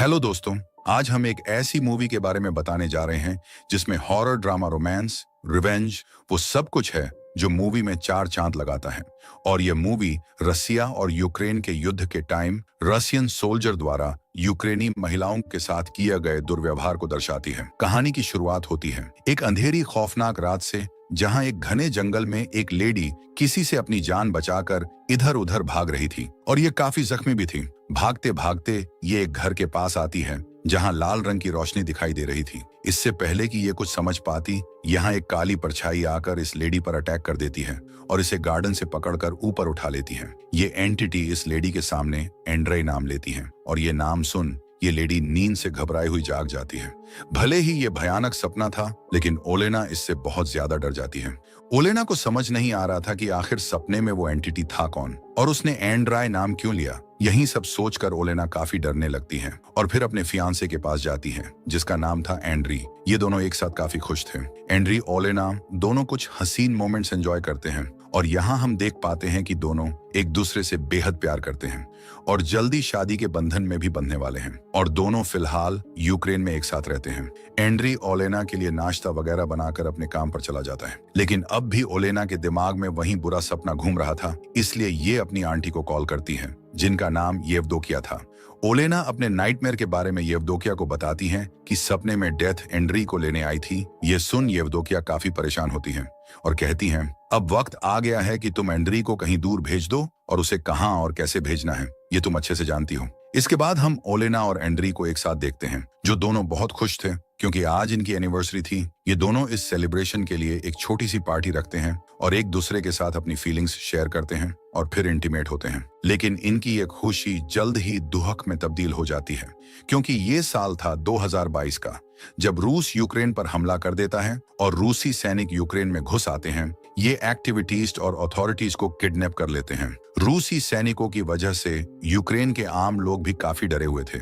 Hello दोस्तों। आज हम एक ऐसी मूवी के बारे में बताने जा रहे हैं जिसमें हॉरर, ड्रामा, रोमांस, रिवेंज, वो सब कुछ है जो मूवी में चार चांद लगाता है। और ये मूवी रसिया और यूक्रेन के युद्ध के टाइम रशियन सोल्जर द्वारा यूक्रेनी महिलाओं के साथ किए गए दुर्व्यवहार को दर्शाती है। कहानी की शुरुआत होती है एक अंधेरी खौफनाक रात से, जहां एक घने जंगल में एक लेडी किसी से अपनी जान बचाकर इधर उधर भाग रही थी और ये काफी जख्मी भी थी। भागते भागते ये एक घर के पास आती है जहां लाल रंग की रोशनी दिखाई दे रही थी। इससे पहले कि ये कुछ समझ पाती, यहाँ एक काली परछाई आकर इस लेडी पर अटैक कर देती है और इसे गार्डन से पकड़कर ऊपर उठा लेती है। ये एंटिटी इस लेडी के सामने एंड्रे नाम लेती है और ये नाम सुन ये लेडी नींद से घबराई हुई जाग जाती है। भले ही ये भयानक सपना था, लेकिन ओलेना इससे बहुत ज्यादा डर जाती है। ओलेना को समझ नहीं आ रहा था कि आखिर सपने में वो एंटिटी था कौन और उसने एंड्राय नाम क्यों लिया। यही सब सोचकर ओलेना काफी डरने लगती है और फिर अपने फियांसे के पास जाती है जिसका नाम था एंड्री। ये दोनों एक साथ काफी खुश थे। एंड्री, ओलेना दोनों कुछ हसीन मोमेंट्स एंजॉय करते हैं और यहाँ हम देख पाते हैं कि दोनों एक दूसरे से बेहद प्यार करते हैं और जल्दी शादी के बंधन में भी बंधने वाले हैं और दोनों फिलहाल यूक्रेन में एक साथ रहते हैं। एंड्री ओलेना के लिए नाश्ता वगैरह बनाकर अपने काम पर चला जाता है, लेकिन अब भी ओलेना के दिमाग में वही बुरा सपना घूम रहा था, इसलिए ये अपनी आंटी को कॉल करती है जिनका नाम येवदोकिया था। ओलेना अपने नाइटमेयर के बारे में येवदोकिया को बताती है कि सपने में डेथ एंड्री को लेने आई थी। ये सुन येवदोकिया काफी परेशान होती है और कहती हैं, अब वक्त आ गया है कि तुम एंड्री को कहीं दूर भेज दो और उसे कहां और कैसे भेजना है ये तुम अच्छे से जानती हो। इसके बाद हम ओलेना और एंड्री को एक साथ देखते हैं, जो दोनों बहुत खुश थे क्योंकि आज इनकी एनिवर्सरी थी। ये दोनों इस सेलिब्रेशन के लिए एक छोटी सी पार्टी रखते हैं और एक दूसरे के साथ अपनी फीलिंग्स शेयर करते हैं और फिर इंटीमेट होते हैं। लेकिन इनकी ये खुशी जल्द ही दुहक में तब्दील हो जाती है क्योंकि ये साल था 2022 का, जब रूस यूक्रेन पर हमला कर देता है और रूसी सैनिक यूक्रेन में घुस आते हैं। ये एक्टिविटीस्ट और अथॉरिटीज को किडनैप कर लेते हैं। रूसी सैनिकों की वजह से यूक्रेन के आम लोग भी काफी डरे हुए थे,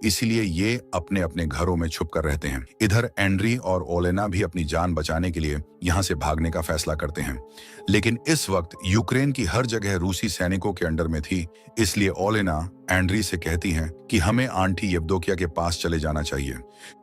इसीलिए ये अपने अपने घरों में छुप कर रहते हैं। इधर एंड्री और ओलेना भी अपनी जान बचाने के लिए यहाँ से भागने का फैसला करते हैं, लेकिन इस वक्त यूक्रेन की हर जगह रूसी सैनिकों के अंडर में थी, इसलिए ओलेना एंड्री से कहती हैं कि हमें आंटी येवदोकिया के पास चले जाना चाहिए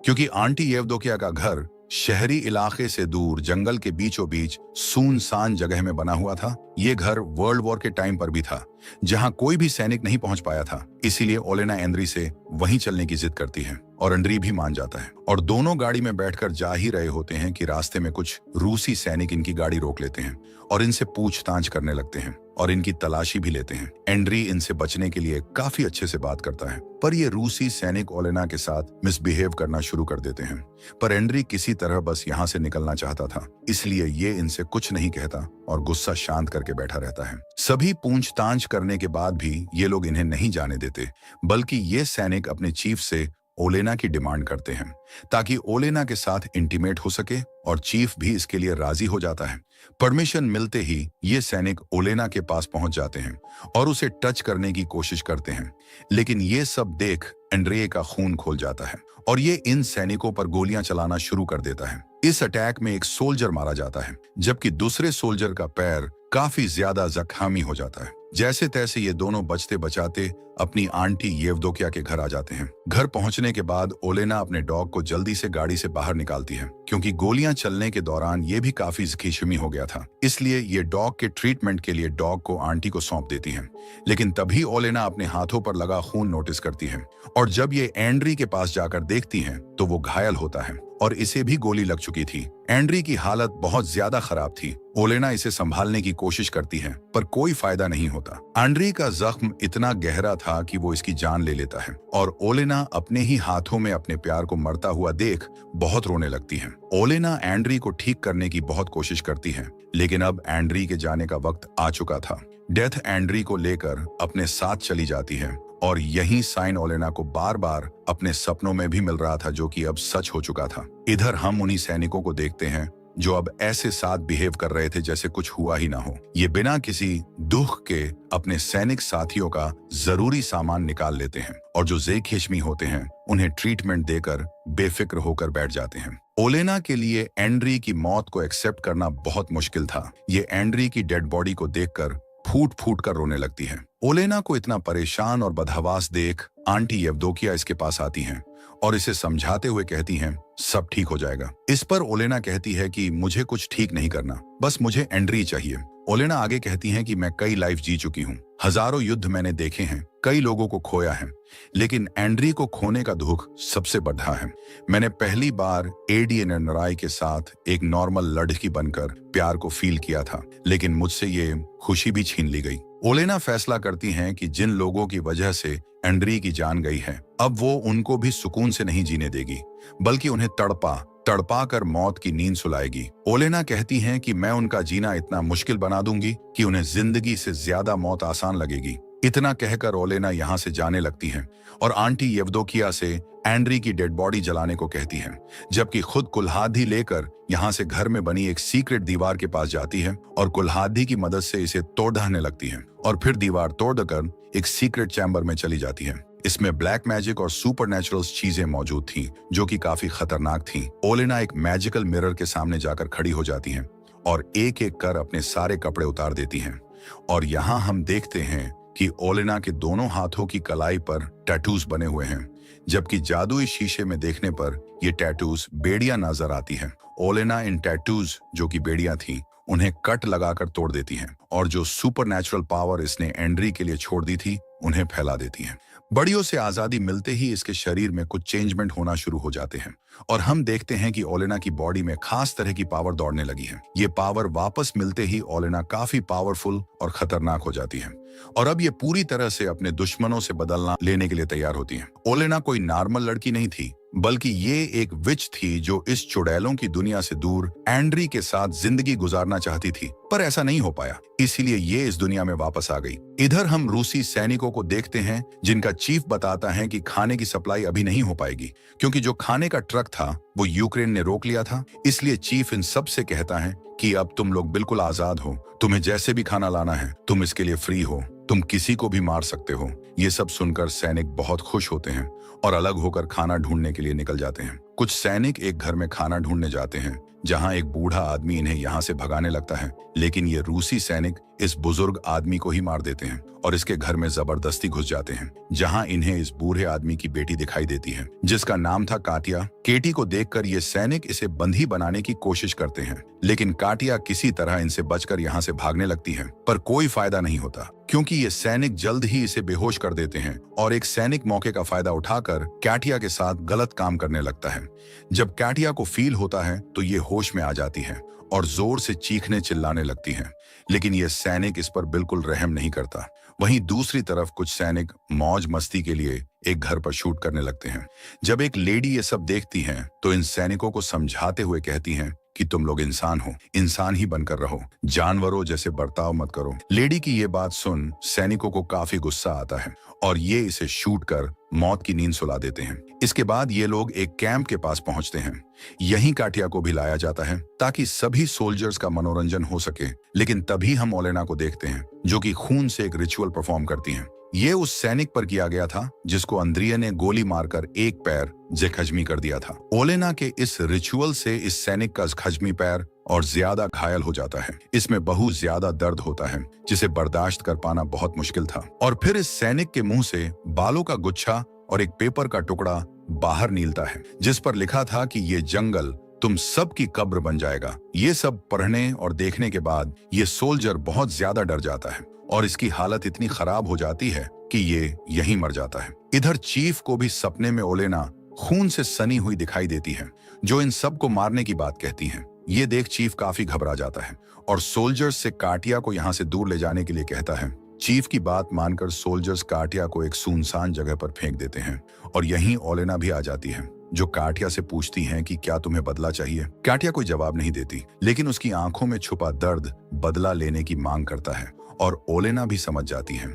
क्योंकि आंटी येवदोकिया का घर शहरी इलाके से दूर जंगल के बीचों बीच सुनसान जगह में बना हुआ था। ये घर वर्ल्ड वॉर के टाइम पर भी था जहां कोई भी सैनिक नहीं पहुंच पाया था, इसीलिए ओलेना एंड्री से वहीं चलने की जिद करती है और एंड्री भी मान जाता है और दोनों गाड़ी में बैठकर जा ही रहे होते हैं कि रास्ते में कुछ रूसी सैनिक इनकी गाड़ी रोक लेते हैं और इनसे पूछताछ करने लगते हैं और इनकी तलाशी भी लेते हैं। एंड्री इनसे बचने के लिए काफी अच्छे से बात करता है, पर ये रूसी सैनिक ओलेना के साथ मिसबिहेव करना शुरू कर देते हैं। पर एंड्री किसी तरह बस यहाँ से निकलना चाहता था, इसलिए ये इनसे कुछ नहीं कहता और गुस्सा शांत करके बैठा रहता है। सभी पूछताछ करने के बाद भी ये लोग इन्हें नहीं जाने देते, बल्कि ये सैनिक अपने चीफ से ओलेना की डिमांड करते हैं ताकि ओलेना के साथ इंटीमेट हो सके और चीफ भी इसके लिए राजी हो जाता है। परमिशन मिलते ही ये सैनिक ओलेना के पास पहुंच जाते हैं और उसे टच करने की कोशिश करते हैं, लेकिन ये सब देख एंड्रे का खून खोल जाता है और ये इन सैनिकों पर गोलियां चलाना शुरू कर देता है। इस अटैक में एक सोल्जर मारा जाता है, जबकि दूसरे सोल्जर का पैर काफी ज्यादा जख्मी हो जाता है। जैसे तैसे ये दोनों बचते बचाते अपनी आंटी येवदोकिया के घर आ जाते हैं। घर पहुंचने के बाद ओलेना अपने डॉग को जल्दी से गाड़ी से बाहर निकालती है क्योंकि गोलियां चलने के दौरान ये भी काफी जख्मी हो गया था, इसलिए ये डॉग के ट्रीटमेंट के लिए डॉग को आंटी को सौंप देती है। लेकिन तभी ओलेना अपने हाथों पर लगा खून नोटिस करती है और जब ये एंड्री के पास जाकर देखती है तो वो घायल होता है और इसे भी गोली लग चुकी थी। एंड्री की हालत बहुत ज्यादा खराब थी। ओलेना इसे संभालने की कोशिश करती है पर कोई फायदा नहीं होता। एंड्री का जख्म इतना गहरा था कि वो इसकी जान ले लेता है और ओलेना अपने ही हाथों में अपने प्यार को मरता हुआ देख बहुत रोने लगती है। ओलेना एंड्री को ठीक करने की बहुत कोशिश करती है, लेकिन अब एंड्री के जाने का वक्त आ चुका था। डेथ एंड्री को लेकर अपने साथ चली जाती है और यही साइन ओलेना को बार बार अपने सपनों में भी मिल रहा था, जो कि अब सच हो चुका था। इधर हम उन्हीं सैनिकों को देखते हैं जो अब ऐसे साथ बिहेव कर रहे थे जैसे कुछ हुआ ही ना हो। ये बिना किसी दुख के अपने सैनिक साथियों का जरूरी सामान निकाल लेते हैं और जो जख्मी होते हैं उन्हें ट्रीटमेंट देकर बेफिक्र होकर बैठ जाते हैं। ओलेना के लिए एंड्री की मौत को एक्सेप्ट करना बहुत मुश्किल था। ये एंड्री की डेड बॉडी को देखकर फूट फूट कर रोने लगती है। ओलेना को इतना परेशान और बदहवास देख आंटी येवदोकिया इसके पास आती हैं और इसे समझाते हुए कहती हैं सब ठीक हो जाएगा। इस पर ओलेना कहती है कि मुझे कुछ ठीक नहीं करना, बस मुझे एंड्री चाहिए। ओलेना आगे कहती हैं कि मैं कई लाइफ जी चुकी हूँ, हजारों युद्ध मैंने देखे हैं, कई लोगों को खोया है, लेकिन एंड्री को खोने का दुख सबसे बड़ा है। मैंने पहली बार एडी नराई के साथ एक नॉर्मल लड़की बनकर प्यार को फील किया था, लेकिन मुझसे ये खुशी भी छीन ली गई। ओलेना फैसला करती हैं कि जिन लोगों की वजह से एंड्री की जान गई है, अब वो उनको भी सुकून से नहीं जीने देगी, बल्कि उन्हें तड़पा कर मौत की नींद सुलाएगी। ओलेना कहती हैं कि मैं उनका जीना इतना मुश्किल बना दूंगी कि उन्हें जिंदगी से ज्यादा मौत आसान लगेगी। इतना कहकर ओलेना यहाँ से जाने लगती हैं और आंटी येवदोकिया से एंड्री की डेड बॉडी जलाने को कहती हैं, जबकि खुद कुल्हाड़ी लेकर यहाँ से घर में बनी एक सीक्रेट दीवार के पास जाती है और कुल्हाड़ी की मदद से इसे तोड़ने लगती है और फिर दीवार तोड़कर एक सीक्रेट चैम्बर में चली जाती है। इसमें ब्लैक मैजिक और सुपरनैचुरल चीजें मौजूद थीं, जो कि काफी खतरनाक थीं। ओलेना एक मैजिकल मिरर के सामने जाकर खड़ी हो जाती हैं और एक एक कर अपने सारे कपड़े उतार देती हैं और यहाँ हम देखते हैं कि ओलेना के दोनों हाथों की कलाई पर टैटूज बने हुए हैं, जबकि जादुई शीशे में देखने पर ये टैटूज बेड़ियां नजर आती हैं। ओलेना इन टैटूज, जो कि बेड़ियां थी, उन्हें कट लगाकर तोड़ देती हैं और जो सुपरनैचुरल पावर इसने एंड्री के लिए छोड़ दी थी, उन्हें फैला देती हैं। बड़ियों से आजादी मिलते ही इसके शरीर में कुछ चेंजमेंट होना शुरू हो जाते हैं और हम देखते हैं कि ओलेना की बॉडी में खास तरह की पावर दौड़ने लगी है। ये पावर वापस मिलते ही ओलेना काफी पावरफुल और खतरनाक हो जाती है और अब ये पूरी तरह से अपने दुश्मनों से बदलना लेने के लिए तैयार होती है। ओलेना कोई नॉर्मल लड़की नहीं थी, बल्कि ये एक विच थी जो इस चुड़ैलों की दुनिया से दूर एंड्री के साथ जिंदगी गुजारना चाहती थी, पर ऐसा नहीं हो पाया, इसीलिए ये इस दुनिया में वापस आ गई। इधर हम रूसी सैनिकों को देखते हैं जिनका चीफ बताता है कि खाने की सप्लाई अभी नहीं हो पाएगी, क्योंकि जो खाने का ट्रक था वो यूक्रेन ने रोक लिया था। इसलिए चीफ इन सब से कहता है कि अब तुम लोग बिल्कुल आजाद हो, तुम्हें जैसे भी खाना लाना है तुम इसके लिए फ्री हो, तुम किसी को भी मार सकते हो। ये सब सुनकर सैनिक बहुत खुश होते हैं और अलग होकर खाना ढूंढने के लिए निकल जाते हैं। कुछ सैनिक एक घर में खाना ढूंढने जाते हैं जहां एक बूढ़ा आदमी इन्हें यहां से भगाने लगता है, लेकिन ये रूसी सैनिक इस बुजुर्ग आदमी को ही मार देते हैं और इसके घर में जबरदस्ती घुस जाते हैं, जहां इन्हें इस बूढ़े आदमी की बेटी दिखाई देती है जिसका नाम था काटिया। केटी को देखकर ये सैनिक इसे बंधी बनाने की कोशिश करते हैं, लेकिन काटिया किसी तरह इनसे बचकर यहाँ से भागने लगती है, पर कोई फायदा नहीं होता क्योंकि ये सैनिक जल्द ही इसे बेहोश कर देते हैं और एक सैनिक मौके का फायदा उठाकर कैटिया के साथ गलत काम करने लगता है। जब कैटिया को फील होता है तो ये होश में आ जाती है और जोर से चीखने चिल्लाने लगती है, लेकिन ये सैनिक इस पर बिल्कुल रहम नहीं करता। वहीं दूसरी तरफ कुछ सैनिक मौज मस्ती के लिए एक घर पर शूट करने लगते हैं। जब एक लेडी ये सब देखती हैं तो इन सैनिकों को समझाते हुए कहती हैं कि तुम लोग इंसान हो, इंसान ही बनकर रहो, जानवरों जैसे बर्ताव मत करो। लेडी की ये बात सुन सैनिकों को काफी गुस्सा आता है और ये इसे शूट कर मौत की नींद सुला देते हैं। इसके बाद ये लोग एक कैंप के पास पहुंचते हैं। यहीं काटिया को भी लाया जाता है ताकि सभी सोल्जर्स का मनोरंजन हो सके, लेकिन तभी हम ओलेना को देखते हैं जो कि खून से एक रिचुअल परफॉर्म करती हैं। ये उस सैनिक पर किया गया था जिसको अंद्रिया ने गोली मारकर एक पैर जख्मी कर दिया था। ओलेना के इस रिचुअल से इस सैनिक का खज्मी पैर और ज्यादा घायल हो जाता है। इसमें बहुत ज्यादा दर्द होता है जिसे बर्दाश्त कर पाना बहुत मुश्किल था। और फिर इस सैनिक के मुंह से बालों का गुच्छा और एक पेपर का टुकड़ा बाहर निकलता है जिस पर लिखा था कि ये जंगल तुम सब की कब्र बन जाएगा। ये सब पढ़ने और देखने के बाद ये सोल्जर बहुत ज्यादा डर जाता है और इसकी हालत इतनी खराब हो जाती है कि ये यहीं मर जाता है। इधर चीफ को भी सपने में ओलेना खून से सनी हुई दिखाई देती है जो इन सब को मारने की बात कहती है। ये देख चीफ काफी घबरा जाता है और सोल्जर्स से काटिया को यहाँ से दूर ले जाने के लिए कहता है। चीफ की बात मानकर सोल्जर्स काटिया को एक सुनसान जगह पर फेंक देते हैं और यहीं ओलेना भी आ जाती है जो काटिया से पूछती हैं कि क्या तुम्हें बदला चाहिए। काटिया कोई जवाब नहीं देती, लेकिन उसकी आंखों में छुपा दर्द बदला लेने की मांग करता है और ओलेना भी समझ जाती है।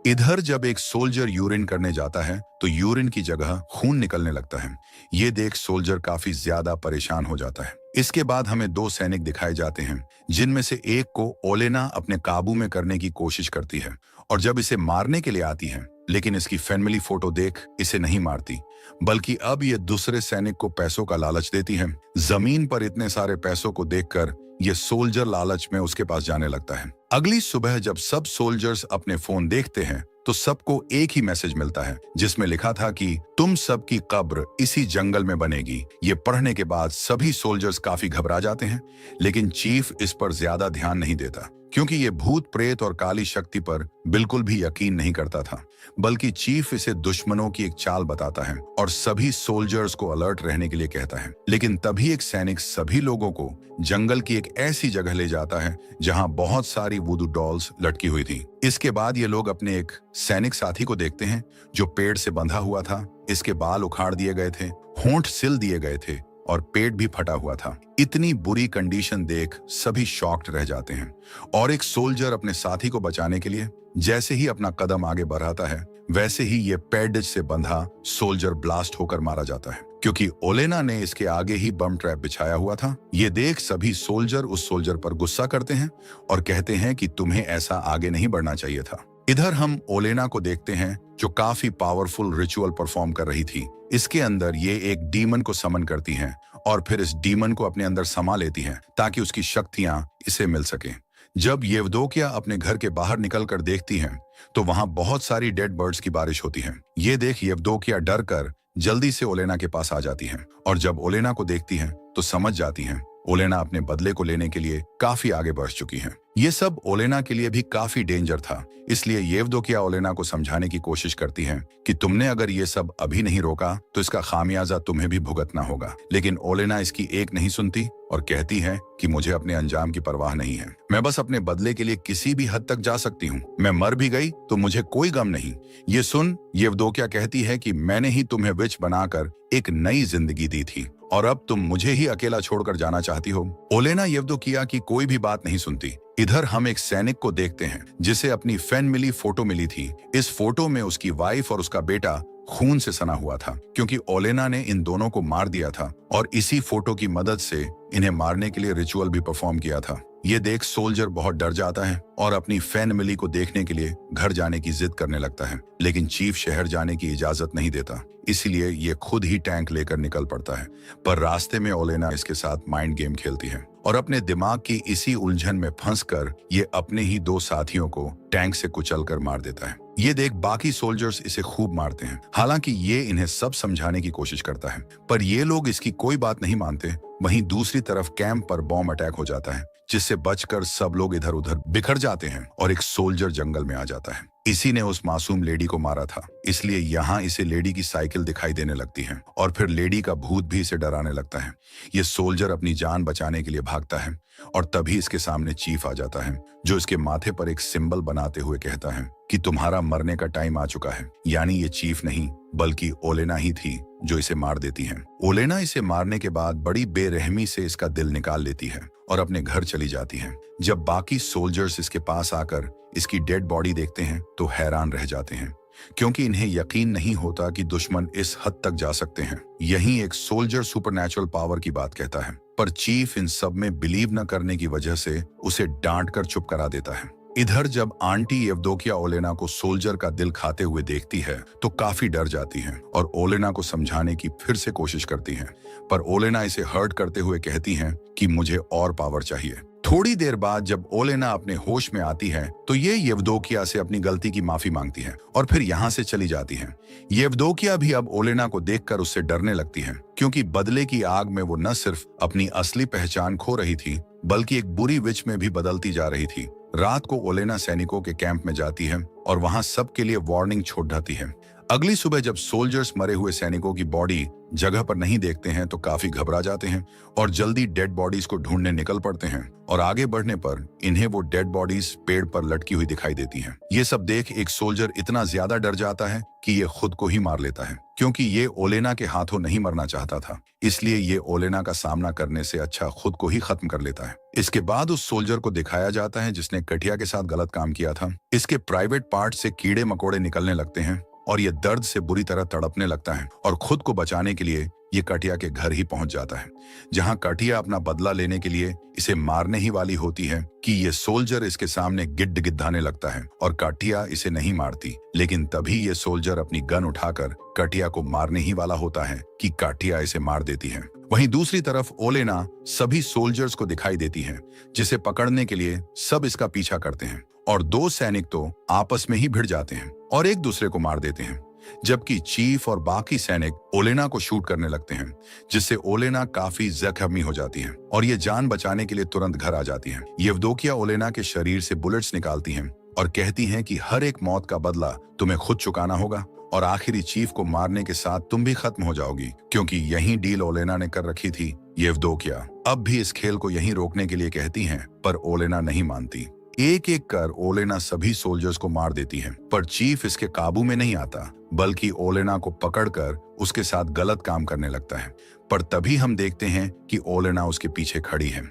इधर जब एक सोल्जर यूरिन करने जाता है तो यूरिन की जगह खून निकलने लगता है। ये देख सोल्जर काफी ज्यादा परेशान हो जाता है। इसके बाद हमें दो सैनिक दिखाए जाते हैं जिनमें से एक को ओलेना अपने काबू में करने की कोशिश करती है और जब इसे मारने के लिए आती है, लेकिन इसकी फैमिली फोटो देख इसे नहीं मारती, बल्कि अब ये दूसरे सैनिक को पैसों का लालच देती है। जमीन पर इतने सारे पैसों को देखकर ये सोल्जर लालच में उसके पास जाने लगता है। अगली सुबह जब सब सोल्जर्स अपने फोन देखते हैं तो सबको एक ही मैसेज मिलता है जिसमें लिखा था कि तुम सबकी कब्र इसी जंगल में बनेगी। ये पढ़ने के बाद सभी सोल्जर्स काफी घबरा जाते हैं, लेकिन चीफ इस पर ज्यादा ध्यान नहीं देता क्योंकि ये भूत प्रेत और काली शक्ति पर बिल्कुल भी यकीन नहीं करता था, बल्कि चीफ इसे दुश्मनों की एक चाल बताता है और सभी सोल्जर्स को अलर्ट रहने के लिए कहता है। लेकिन तभी एक सैनिक सभी लोगों को जंगल की एक ऐसी जगह ले जाता है जहां बहुत सारी वुडू डॉल्स लटकी हुई थी। इसके बाद ये लोग अपने एक सैनिक साथी को देखते हैं जो पेड़ से बंधा हुआ था। इसके बाल उखाड़ दिए गए थे, होंठ सिल दिए गए थे और पेट भी फटा हुआ था। इतनी बुरी कंडीशन देख सभी शॉक्ड रह जाते हैं और एक सोल्जर अपने साथी को बचाने के लिए जैसे ही अपना कदम आगे बढ़ाता है, वैसे ही ये पैडेज से बंधा सोल्जर ब्लास्ट होकर मारा जाता है क्योंकि ओलेना ने इसके आगे ही बम ट्रैप बिछाया हुआ था। ये देख सभी सोल्जर उस सोल्जर पर गुस्सा करते हैं और कहते हैं कि तुम्हें ऐसा आगे नहीं बढ़ना चाहिए था। इधर हम ओलेना को देखते हैं जो काफी पावरफुल रिचुअल परफॉर्म कर रही थी। इसके अंदर ये एक डीमन को समन करती हैं और फिर इस डीमन को अपने अंदर समा लेती हैं ताकि उसकी शक्तियां इसे मिल सके। जब येवदोकिया अपने घर के बाहर निकलकर देखती हैं तो वहां बहुत सारी डेड बर्ड्स की बारिश होती है। ये देख येवदोकिया डर कर जल्दी से ओलेना के पास आ जाती हैं और जब ओलेना को देखती हैं तो समझ जाती हैं ओलेना अपने बदले को लेने के लिए काफी आगे बढ़ चुकी हैं। ये सब ओलेना के लिए भी काफी डेंजर था, इसलिए येवदोकिया ओलेना को समझाने की कोशिश करती हैं कि तुमने अगर ये सब अभी नहीं रोका तो इसका खामियाजा तुम्हें भी भुगतना होगा। लेकिन ओलेना इसकी एक नहीं सुनती और कहती है कि मुझे अपने अंजाम की परवाह नहीं है, मैं बस अपने बदले के लिए किसी भी हद तक जा सकती हूँ। मैं मर भी गई तो मुझे कोई गम नहीं। ये सुन येवदोकिया कहती है कि मैंने ही तुम्हें विच बनाकर एक नई जिंदगी दी थी और अब तुम मुझे ही अकेला छोड़कर जाना चाहती हो। ओलेना येवदोकिया की कोई भी बात नहीं सुनती। इधर हम एक सैनिक को देखते हैं जिसे अपनी फैन मिली फोटो मिली थी। इस फोटो में उसकी वाइफ और उसका बेटा खून से सना हुआ था क्योंकि ओलेना ने इन दोनों को मार दिया था और इसी फोटो की मदद से इन्हें मारने के लिए रिचुअल भी परफॉर्म किया था। ये देख सोल्जर बहुत डर जाता है और अपनी फैन मिली को देखने के लिए घर जाने की जिद करने लगता है, लेकिन चीफ शहर जाने की इजाजत नहीं देता, इसलिए ये खुद ही टैंक लेकर निकल पड़ता है। पर रास्ते में ओलेना इसके साथ माइंड गेम खेलती है और अपने दिमाग की इसी उलझन में फंसकर ये अपने ही दो साथियों को टैंक से कुचलकर मार देता है। ये देख बाकी सोल्जर्स इसे खूब मारते हैं, हालांकि ये इन्हें सब समझाने की कोशिश करता है, पर ये लोग इसकी कोई बात नहीं मानते। वहीं दूसरी तरफ कैंप पर बॉम्ब अटैक हो जाता है जिससे बचकर सब लोग इधर उधर बिखर जाते हैं और एक सोल्जर जंगल में आ जाता है। इसी ने उस मासूम लेडी को मारा था, इसलिए यहाँ इसे लेडी की साइकिल दिखाई देने लगती है और फिर लेडी का भूत भी इसे डराने लगता है। ये सोल्जर अपनी जान बचाने के लिए भागता है और तभी इसके सामने चीफ आ जाता है जो इसके माथे पर एक सिंबल बनाते हुए कहता है कि तुम्हारा मरने का टाइम आ चुका है। यानी ये चीफ नहीं बल्कि ओलेना ही थी जो इसे मार देती है। ओलेना इसे मारने के बाद बड़ी बेरहमी से इसका दिल निकाल लेती है और अपने घर चली जाती है। जब बाकी सोल्जर्स इसके पास आकर इसकी डेड बॉडी देखते हैं तो हैरान रह जाते हैं क्योंकि इन्हें यकीन नहीं होता कि दुश्मन इस हद तक जा सकते हैं। यही एक सोल्जर सुपरनैचुरल पावर की बात कहता है, पर चीफ इन सब में बिलीव न करने की वजह से उसे डांट कर चुप करा देता है। इधर जब आंटी येवदोकिया ओलेना को सोल्जर का दिल खाते हुए देखती है तो काफी डर जाती है और ओलेना को समझाने की फिर से कोशिश करती है, पर ओलेना इसे हर्ट करते हुए कहती है कि मुझे और पावर चाहिए। थोड़ी देर बाद जब ओलेना अपने होश में आती है तो ये येवदोकिया से अपनी गलती की माफी मांगती है और फिर यहाँ से चली जाती है। येवदोकिया भी अब ओलेना को देखकर उससे डरने लगती है क्योंकि बदले की आग में वो न सिर्फ अपनी असली पहचान खो रही थी बल्कि एक बुरी विच में भी बदलती जा रही थी। रात को ओलेना सैनिकों के कैंप में जाती है और वहां सबके लिए वार्निंग छोड़ जाती है। अगली सुबह जब सोल्जर्स मरे हुए सैनिकों की बॉडी जगह पर नहीं देखते हैं तो काफी घबरा जाते हैं और जल्दी डेड बॉडीज को ढूंढने निकल पड़ते हैं और आगे बढ़ने पर इन्हें वो डेड बॉडीज पेड़ पर लटकी हुई दिखाई देती हैं। ये सब देख एक सोल्जर इतना ज्यादा डर जाता है कि ये खुद को ही मार लेता है क्योंकि ये ओलेना के हाथों नहीं मरना चाहता था, इसलिए ये ओलेना का सामना करने से अच्छा खुद को ही खत्म कर लेता है। इसके बाद उस सोल्जर को दिखाया जाता है जिसने कटिया के साथ गलत काम किया था। इसके प्राइवेट पार्ट से कीड़े मकोड़े निकलने लगते हैं और ये दर्द से बुरी तरह तड़पने लगता है और खुद को बचाने के लिए ये कटिया के घर ही पहुंच जाता है, जहां कटिया अपना बदला लेने के लिए इसे मारने ही वाली होती है कि ये सोल्जर इसके सामने गिड्ड गिद्धाने लगता है और कटिया इसे नहीं मारती। लेकिन तभी ये सोल्जर अपनी गन उठाकर कटिया को मारने ही वाला होता है कि कटिया इसे मार देती है। वहीं दूसरी तरफ ओलेना सभी सोल्जर्स को दिखाई देती है जिसे पकड़ने के लिए सब इसका पीछा करते हैं और दो सैनिक तो आपस में ही भिड़ जाते हैं और एक दूसरे को मार देते हैं, जबकि चीफ और बाकी सैनिक ओलेना को शूट करने लगते हैं, जिससे ओलेना काफी जख्मी हो जाती है और ये जान बचाने के लिए तुरंत घर आ जाती है। येवदोकिया ओलेना के शरीर से बुलेट्स निकालती हैं और कहती हैं कि हर एक मौत का बदला तुम्हें खुद चुकाना होगा और आखिरी चीफ को मारने के साथ तुम भी खत्म हो जाओगी, क्योंकि यही डील ओलेना ने कर रखी थी। येवदोकिया अब भी इस खेल को यहीं रोकने के लिए कहती हैं, पर ओलेना नहीं मानती। एक एक कर ओलेना सभी सोल्जर्स को मार देती है, पर चीफ इसके काबू में नहीं आता, बल्कि ओलेना को पकड़कर उसके साथ गलत काम करने लगता है। पर तभी हम देखते हैं कि ओलेना उसके पीछे खड़ी है,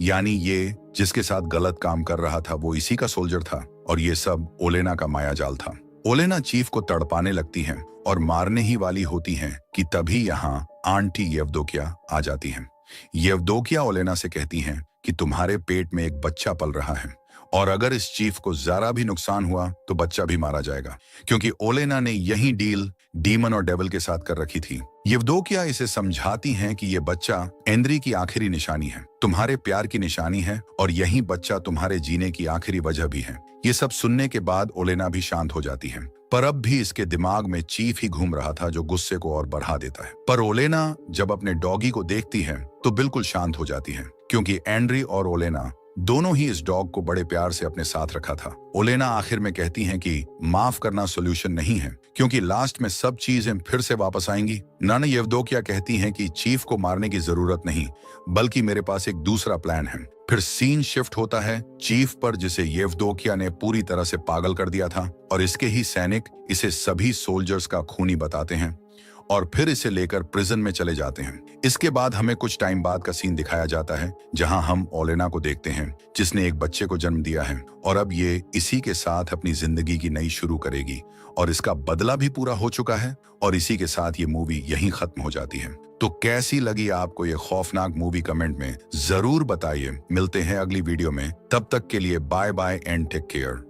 यानी ये जिसके साथ गलत काम कर रहा था वो इसी का सोल्जर था और ये सब ओलेना का मायाजाल था। ओलेना चीफ को तड़पाने लगती हैं और मारने ही वाली होती हैं कि तभी यहाँ आंटी येवदोकिया आ जाती हैं। येवदोकिया ओलेना से कहती हैं कि तुम्हारे पेट में एक बच्चा पल रहा है और अगर इस चीफ को जरा भी नुकसान हुआ तो बच्चा भी मारा जाएगा, क्योंकि ओलेना ने यही डील डीमन और डेविल के साथ कर रखी थी। येवदोकिया इसे समझाती हैं कि ये बच्चा एंड्री की आखिरी निशानी है, तुम्हारे प्यार की निशानी है और यही बच्चा तुम्हारे जीने की आखिरी वजह भी है। ये सब सुनने के बाद ओलेना भी शांत हो जाती है, पर अब भी इसके दिमाग में चीफ ही घूम रहा था जो गुस्से को और बढ़ा देता है। पर ओलेना जब अपने डॉगी को देखती है तो बिल्कुल शांत हो जाती है, क्योंकि एंड्री और ओलेना दोनों ही इस डॉग को बड़े प्यार से अपने साथ रखा था। ओलेना आखिर में कहती हैं कि माफ करना सॉल्यूशन नहीं है, क्योंकि लास्ट में सब चीजें फिर से वापस आएंगी। नाना येवदोकिया कहती हैं कि चीफ को मारने की जरूरत नहीं, बल्कि मेरे पास एक दूसरा प्लान है। फिर सीन शिफ्ट होता है चीफ पर, जिसे येवदोकिया ने पूरी तरह से पागल कर दिया था और इसके ही सैनिक इसे सभी सोल्जर्स का खूनी बताते हैं और फिर इसे लेकर प्रिजन में चले जाते हैं। इसके बाद हमें कुछ टाइम बाद का सीन दिखाया जाता है, जहां हम ओलेना को देखते हैं जिसने एक बच्चे को जन्म दिया है और अब ये इसी के साथ अपनी जिंदगी की नई शुरू करेगी और इसका बदला भी पूरा हो चुका है और इसी के साथ ये मूवी यहीं खत्म हो जाती है। तो कैसी लगी आपको ये खौफनाक मूवी कमेंट में जरूर बताइए। मिलते हैं अगली वीडियो में, तब तक के लिए bye bye and take care.